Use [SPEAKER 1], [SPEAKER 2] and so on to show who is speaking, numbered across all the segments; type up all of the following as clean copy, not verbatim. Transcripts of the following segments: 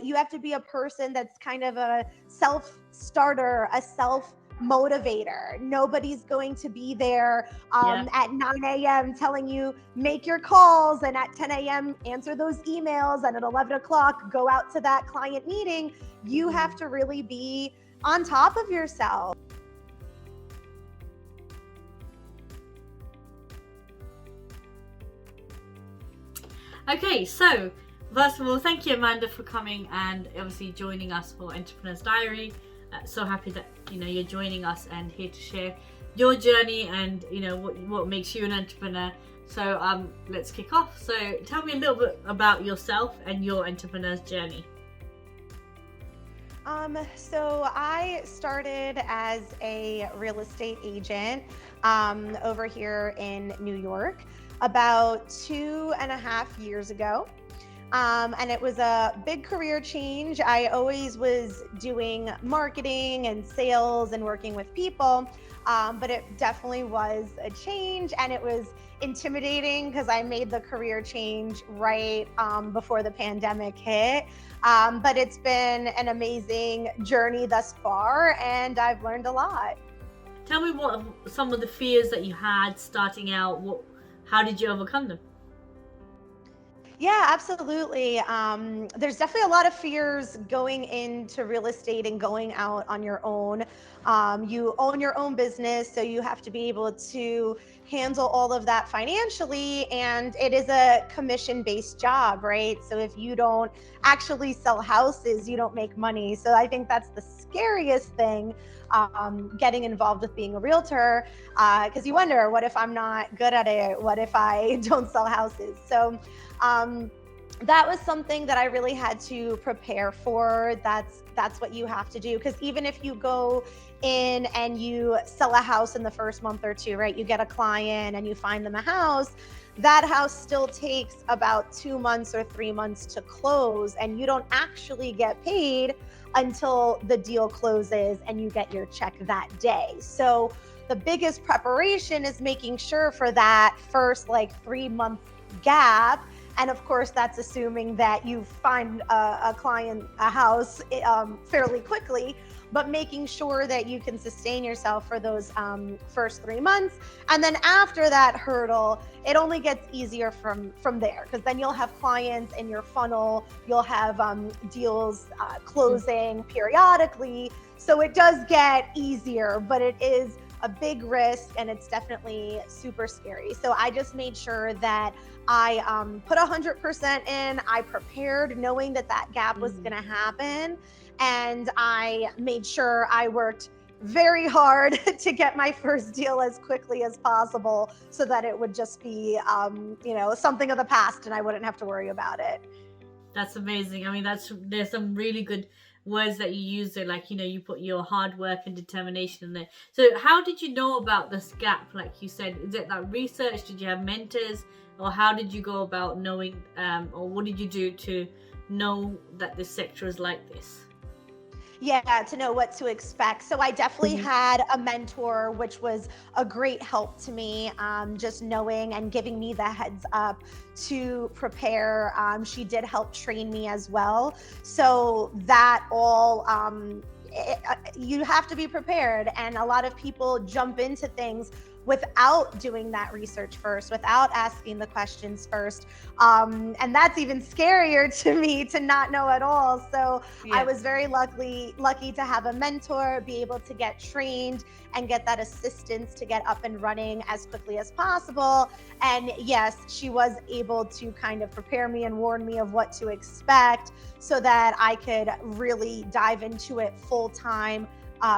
[SPEAKER 1] You have to be a person that's kind of a self-starter, a self-motivator. Nobody's going to be there
[SPEAKER 2] Yeah.
[SPEAKER 1] at 9 a.m. telling you make your calls, and at 10 a.m. answer those emails, and at 11 o'clock go out to that client meeting. You have
[SPEAKER 2] Mhm.
[SPEAKER 1] to really be on top of yourself.
[SPEAKER 2] Okay, so first of all, thank you, Amanda, for coming and obviously joining us for Entrepreneur's Diary. So happy that you're joining us and here to share your journey and what makes you an entrepreneur. So let's kick off. So tell me a little bit about yourself and your entrepreneur's journey.
[SPEAKER 1] So I started as a real estate agent over here in New York about 2.5 years ago. And it was a big career change. I always was doing marketing and sales and working with people, but it definitely was a change, and it was intimidating because I made the career change right before the pandemic hit. But it's been an amazing journey thus far, and I've learned a lot.
[SPEAKER 2] Tell me what some of the fears that you had starting out. How did you overcome them?
[SPEAKER 1] Yeah, absolutely. There's definitely a lot of fears going into real estate and going out on your own. You own your own business, so you have to be able to handle all of that financially. And it is a commission based job, right? So if you don't actually sell houses, you don't make money. So I think that's the scariest thing, getting involved with being a realtor, because you wonder, what if I'm not good at it? What if I don't sell houses? So um, that was something that I really had to prepare for. That's what you have to do, because even if you go in and you sell a house in the first month or two, right? You get a client and you find them a house. That house still takes about 2 months or 3 months to close, and you don't actually get paid until the deal closes and you get your check that day. So the biggest preparation is making sure for that first like 3 month gap. And of course, that's assuming that you find a client a house fairly quickly, but making sure that you can sustain yourself for those first 3 months. And then after that hurdle, it only gets easier from there, because then you'll have clients in your funnel, you'll have deals closing periodically. So it does get easier, but it is a big risk, and it's definitely super scary. So I just made sure that I put 100% in. I prepared knowing that that gap was going to happen. And I made sure I worked very hard to get my first deal as quickly as possible, so that it would just be, something of the past and I wouldn't have to worry about it.
[SPEAKER 2] That's amazing. I mean, there's some really good words that you use there, like you put your hard work and determination in there. So, how did you know about this gap? Like you said, is it like research? Did you have mentors, or how did you go about knowing, or what did you do to know that this sector is like this?
[SPEAKER 1] Yeah, to know what to expect. So I definitely had a mentor, which was a great help to me, just knowing and giving me the heads up to prepare. She did help train me as well. So that all, you have to be prepared. And a lot of people jump into things without doing that research first, without asking the questions first. And that's even scarier to me, to not know at all. So I
[SPEAKER 2] Yeah.
[SPEAKER 1] was very lucky to have a mentor, be able to get trained and get that assistance to get up and running as quickly as possible. And yes, she was able to kind of prepare me and warn me of what to expect, so that I could really dive into it full time,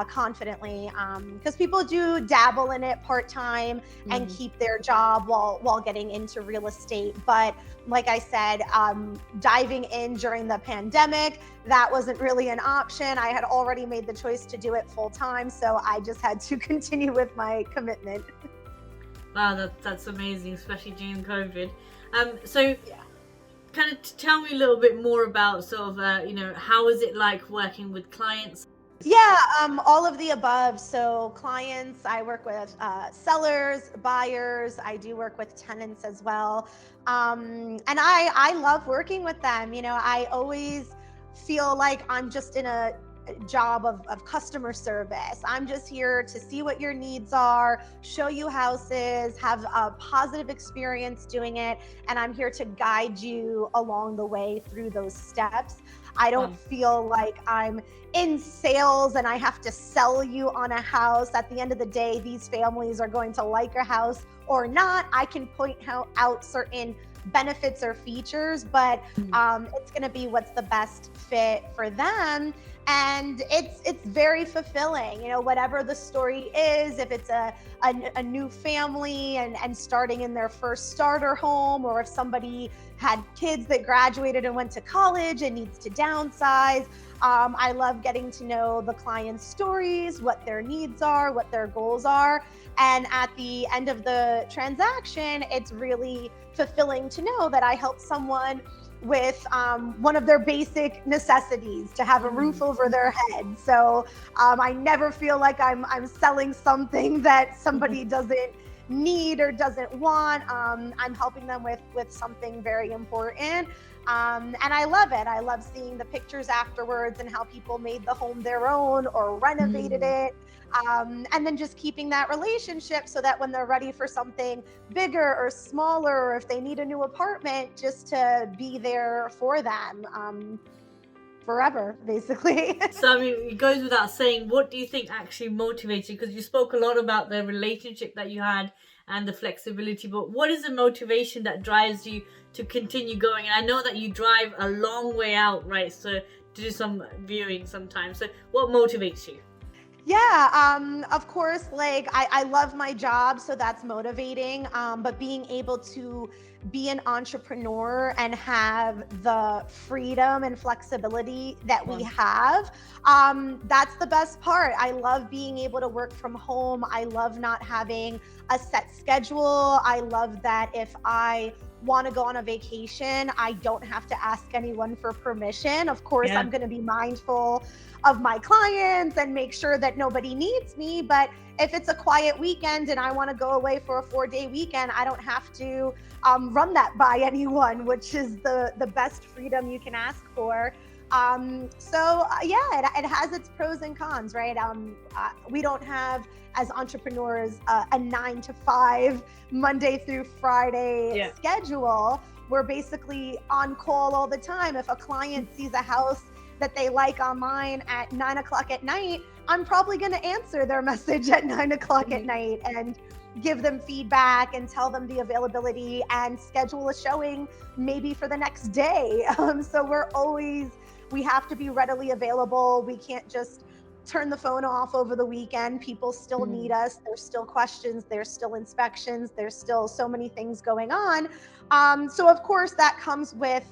[SPEAKER 1] confidently, because people do dabble in it part time and
[SPEAKER 2] Mhm.
[SPEAKER 1] keep their job while getting into real estate. But like I said, diving in during the pandemic, that wasn't really an option. I had already made the choice to do it full time, so I just had to continue with my commitment.
[SPEAKER 2] Wow, that's amazing, especially during COVID. So
[SPEAKER 1] Yeah.
[SPEAKER 2] kind of tell me a little bit more about sort of, how is it like working with clients?
[SPEAKER 1] Yeah, all of the above. So clients, I work with sellers, buyers. I do work with tenants as well, and I love working with them. I always feel like I'm just in a job of customer service. I'm just here to see what your needs are, show you houses, have a positive experience doing it, and I'm here to guide you along the way through those steps. I don't
[SPEAKER 2] Wow.
[SPEAKER 1] feel like I'm in sales and I have to sell you on a house. At the end of the day, these families are going to like a house or not. I can point out certain benefits or features, but it's going to be what's the best fit for them. And it's very fulfilling, whatever the story is, if it's a new family and starting in their first starter home, or if somebody had kids that graduated and went to college and needs to downsize. I love getting to know the client's stories, what their needs are, what their goals are. And at the end of the transaction, it's really fulfilling to know that I helped someone with one of their basic necessities, to have a roof over their head. So I never feel like I'm selling something that somebody doesn't need or doesn't want. I'm helping them with something very important. And I love it. I love seeing the pictures afterwards and how people made the home their own or renovated it. And then just keeping that relationship so that when they're ready for something bigger or smaller, or if they need a new apartment, just to be there for them forever, basically.
[SPEAKER 2] So, I mean, it goes without saying, what do you think actually motivates you? Because you spoke a lot about the relationship that you had and the flexibility, but what is the motivation that drives you to continue going? And I know that you drive a long way out, right? So to do some viewing sometimes. So what motivates you?
[SPEAKER 1] Yeah, of course, like I love my job, so that's motivating. But being able to be an entrepreneur and have the freedom and flexibility that we have, that's the best part. I love being able to work from home. I love not having a set schedule. I love that if I want to go on a vacation, I don't have to ask anyone for permission. Of course, I'm going to be mindful of my clients and make sure that nobody needs me. But if it's a quiet weekend and I want to go away for a 4-day weekend, I don't have to run that by anyone, which is the best freedom you can ask for. Yeah, it has its pros and cons, right? We don't have, as entrepreneurs, a 9 to 5 Monday through Friday schedule. We're basically on call all the time. If a client sees a house that they like online at 9 o'clock at night, I'm probably going to answer their message at 9 o'clock at night and give them feedback and tell them the availability and schedule a showing maybe for the next day. So we have to be readily available. We can't just turn the phone off over the weekend. People still need us. There's still questions. There's still inspections. There's still so many things going on. So of course that comes with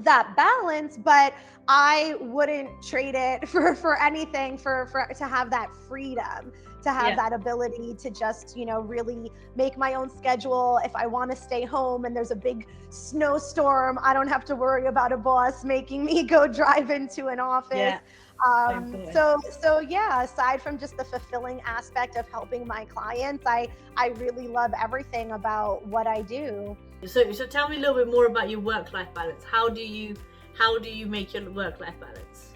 [SPEAKER 1] that balance, but I wouldn't trade it for anything, for to have that freedom, to have that ability to just, really make my own schedule. If I want to stay home and there's a big snowstorm, I don't have to worry about a boss making me go drive into an office. So yeah, aside from just the fulfilling aspect of helping my clients, I really love everything about what I do.
[SPEAKER 2] So tell me a little bit more about your work-life balance. How do you make your work-life balance?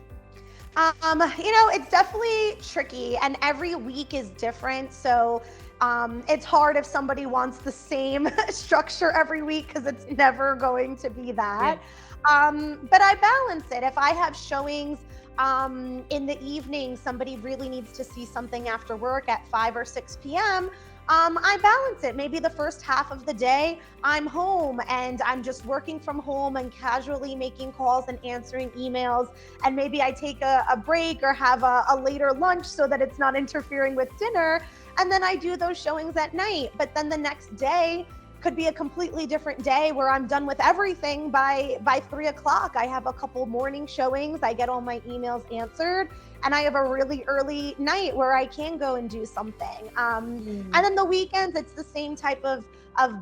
[SPEAKER 1] It's definitely tricky, and every week is different. So it's hard if somebody wants the same structure every week, because it's never going to be that. But I balance it. If I have showings in the evening, somebody really needs to see something after work at 5 or 6 p.m., I balance it. Maybe the first half of the day I'm home and I'm just working from home and casually making calls and answering emails. And maybe I take a break or have a later lunch so that it's not interfering with dinner. And then I do those showings at night. But then the next day could be a completely different day where I'm done with everything by 3 o'clock. I have a couple morning showings. I get all my emails answered. And I have a really early night where I can go and do something. And then the weekends, it's the same type of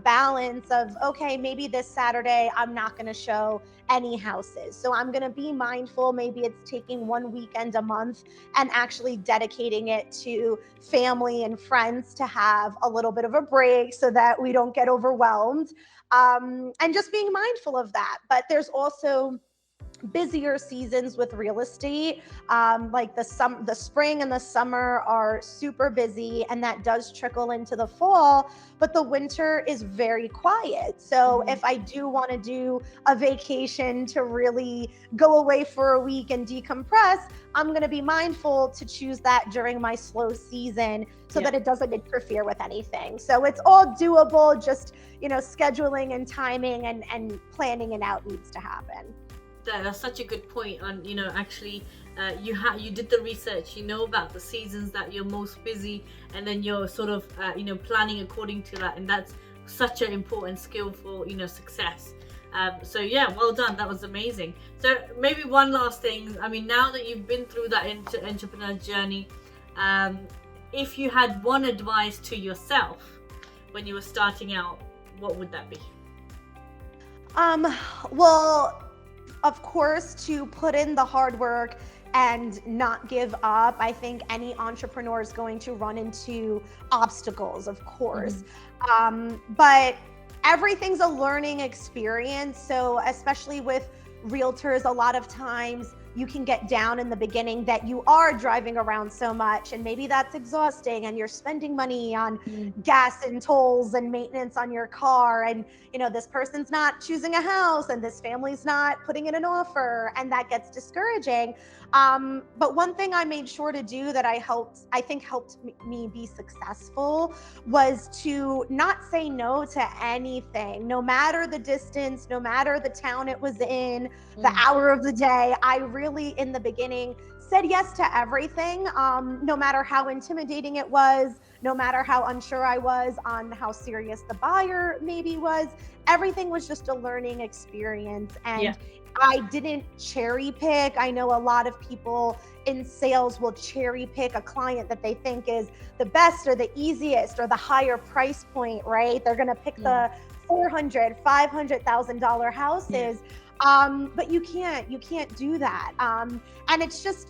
[SPEAKER 1] balance of, okay, maybe this Saturday I'm not going to show any houses. So I'm going to be mindful. Maybe it's taking one weekend a month and actually dedicating it to family and friends to have a little bit of a break so that we don't get overwhelmed. And just being mindful of that. But there's also busier seasons with real estate. Like the spring and the summer are super busy, and that does trickle into the fall, but the winter is very quiet. So if I do want to do a vacation to really go away for a week and decompress, I'm going to be mindful to choose that during my slow season so that it doesn't interfere with anything. So it's all doable, just, scheduling and timing and planning it out needs to happen.
[SPEAKER 2] That's such a good point. And actually, you did the research. You know about the seasons that you're most busy, and then you're sort of planning according to that. And that's such an important skill for success. So yeah, well done. That was amazing. So maybe one last thing. I mean, now that you've been through that entrepreneur journey, if you had one advice to yourself when you were starting out, what would that be?
[SPEAKER 1] Well, of course, to put in the hard work and not give up. I think any entrepreneur is going to run into obstacles, of course. But everything's a learning experience. So especially with realtors, a lot of times you can get down in the beginning that you are driving around so much, and maybe that's exhausting, and you're spending money on gas and tolls and maintenance on your car, and this person's not choosing a house, and this family's not putting in an offer, and that gets discouraging. But one thing I made sure to do that I think helped me be successful was to not say no to anything, no matter the distance, no matter the town it was in, the hour of the day. I really, in the beginning, said yes to everything, no matter how intimidating it was, no matter how unsure I was on how serious the buyer maybe was. Everything was just a learning experience. And I didn't cherry pick. I know a lot of people in sales will cherry pick a client that they think is the best or the easiest or the higher price point, right? They're going to pick the $400,000, $500,000 houses. But you can't do that. And it's just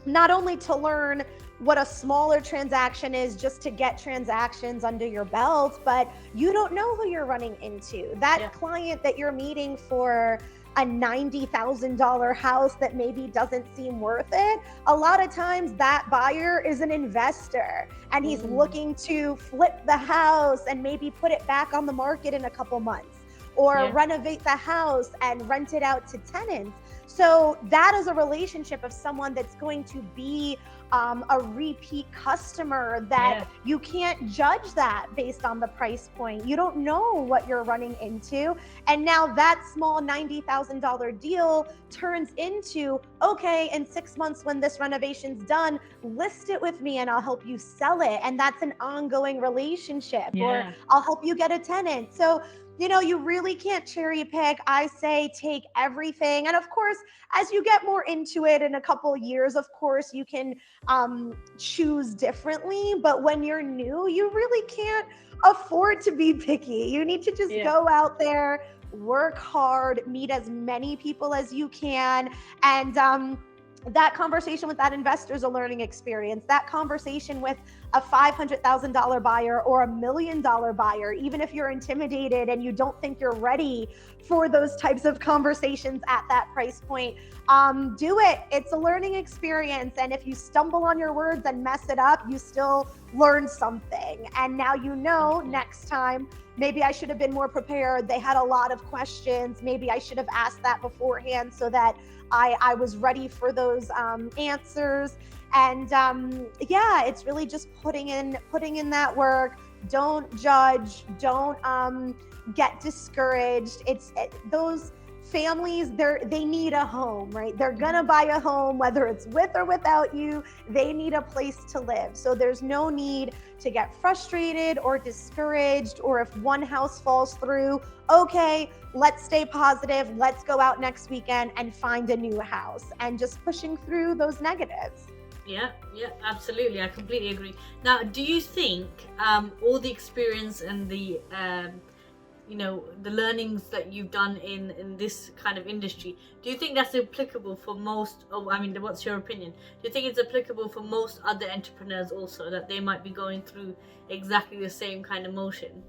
[SPEAKER 1] not only to learn what a smaller transaction is just to get transactions under your belt, but you don't know who you're running into. That client that you're meeting for a $90,000 house that maybe doesn't seem worth it, a lot of times that buyer is an investor and he's looking to flip the house and maybe put it back on the market in a couple months, or renovate the house and rent it out to tenants. So that is a relationship of someone that's going to be a repeat customer that you can't judge that based on the price point. You don't know what you're running into. And now that small $90,000 deal turns into, okay, in 6 months when this renovation's done, list it with me and I'll help you sell it. And that's an ongoing relationship, or I'll help you get a tenant. So you really can't cherry pick. I say take everything. And of course, as you get more into it in a couple years, of course, you can choose differently. But when you're new, you really can't afford to be picky. You need to just go out there, work hard, meet as many people as you can. And that conversation with that investor is a learning experience. That conversation with a $500,000 buyer or $1 million buyer, even if you're intimidated and you don't think you're ready for those types of conversations at that price point, do it. It's a learning experience. And if you stumble on your words and mess it up, you still learn something. And now next time, maybe I should have been more prepared. They had a lot of questions. Maybe I should have asked that beforehand so that I was ready for those answers. And it's really just putting in that work. Don't judge. Don't get discouraged. Those families, they need a home, right? They're gonna buy a home, whether it's with or without you. They need a place to live. So there's no need to get frustrated or discouraged, or if one house falls through, okay, let's stay positive. Let's go out next weekend and find a new house, and just pushing through those negatives.
[SPEAKER 2] Yeah, absolutely. I completely agree. Now, do you think all the experience and the the learnings that you've done in this kind of industry, do you think that's applicable for most, what's your opinion? Do you think it's applicable for most other entrepreneurs also, that they might be going through exactly the same kind of motion?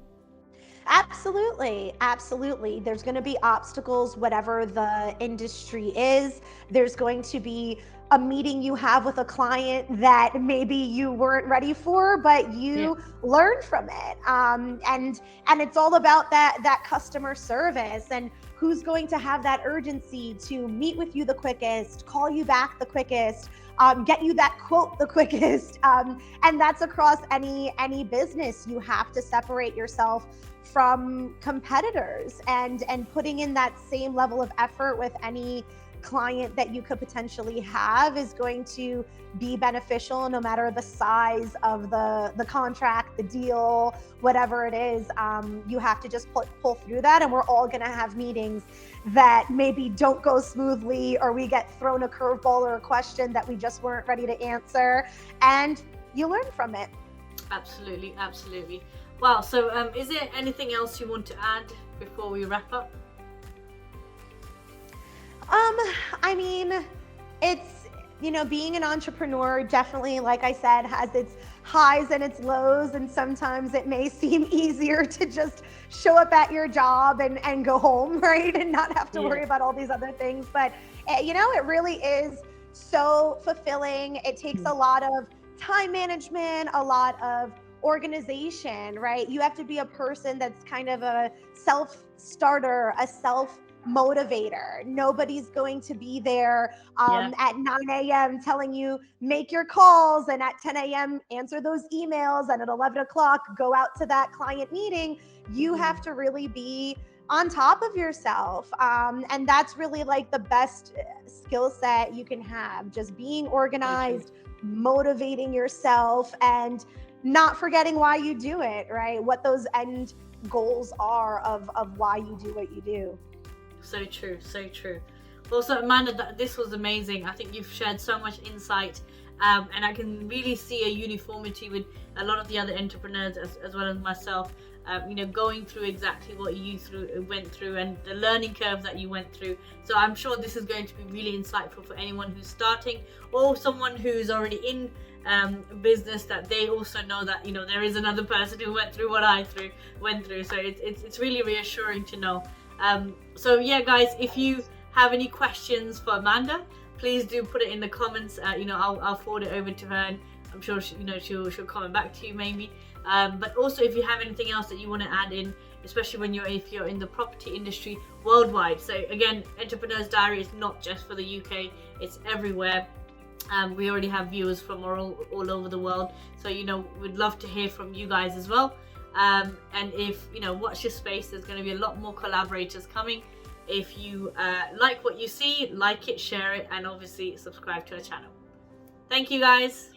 [SPEAKER 1] Absolutely, absolutely. There's going to be obstacles, whatever the industry is. There's going to be a meeting you have with a client that maybe you weren't ready for, but
[SPEAKER 2] Yeah.
[SPEAKER 1] you learned from it. And it's all about that customer service and who's going to have that urgency to meet with you the quickest, call you back the quickest, get you that quote the quickest. And that's across any business. You have to separate yourself from competitors and putting in that same level of effort with any client that you could potentially have is going to be beneficial no matter the size of the contract, the deal, whatever it is. You have to just pull through that, and we're all going to have meetings that maybe don't go smoothly, or we get thrown a curveball or a question that we just weren't ready to answer, and you learn from it.
[SPEAKER 2] Absolutely, absolutely. Wow. So, is there anything else you want to add before we wrap up?
[SPEAKER 1] I mean, it's, being an entrepreneur definitely, like I said, has its highs and its lows. And sometimes it may seem easier to just show up at your job and go home, right? And not have to worry about all these other things. But, it really is so fulfilling. It takes a lot of time management, a lot of organization, right? You have to be a person that's kind of a self-starter, a self-motivator. Nobody's going to be there at 9 a.m. telling you make your calls, and at 10 a.m. answer those emails, and at 11 o'clock go out to that client meeting. You have to really be on top of yourself. And that's really like the best skill set you can have, just being organized, motivating yourself, and not forgetting why you do it, right? What those end goals are of why you do what you do.
[SPEAKER 2] So true, so true. Also, Amanda, this was amazing. I think you've shared so much insight, and I can really see a uniformity with a lot of the other entrepreneurs as well as myself. Going through exactly what you went through and the learning curve that you went through. So I'm sure this is going to be really insightful for anyone who's starting or someone who's already in business, that they also know that there is another person who went through what I went through. So it's really reassuring to know. So yeah, guys, if you have any questions for Amanda, please do put it in the comments. I'll forward it over to her, and I'm sure she'll comment back to you maybe. But also, if you have anything else that you want to add in, especially if you're in the property industry worldwide. So again, Entrepreneur's Diary is not just for the UK; it's everywhere. We already have viewers from all over the world, so we'd love to hear from you guys as well. And if watch your space, there's going to be a lot more collaborators coming. If you like what you see, like it, share it, and obviously subscribe to our channel. Thank you, guys.